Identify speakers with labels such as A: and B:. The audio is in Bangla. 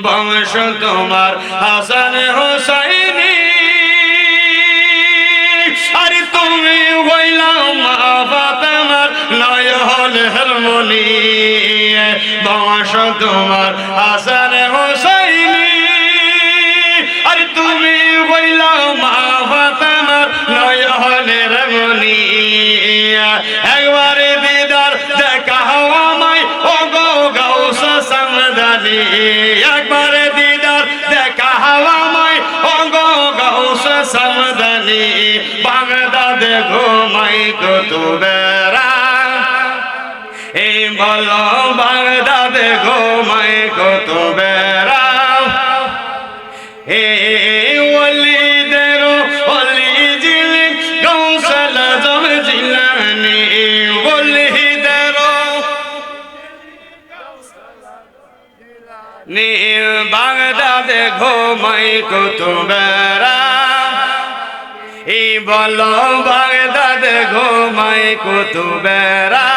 A: বংশ তোমার হাসান হোসাইনি আর তুমি হইলাম মা ফাতেমার নয়নের মনি বংশ তোমার হাসান হোসাইনি আর তুমি হইলাম মা ফাতেমার নয়নের মনি একবারে দিদার দেখাও আমায় ও গো গাউস সামদানি একবারে দিদার দেখাও আমায় ও গো গাউস সামদানি বাগদাদে ঘুমাই কুতুবেরা এই বলো বাগদাদে ঘুমাই কুতুবেরা এই ওলিদের ওলি জিলি গাউসুল আজম জিলানী ওলিদের নীল বাগদাদে ঘুমাই কুতুবেরা এই বলো বাগদাদে ঘুমাই কুতুবেরা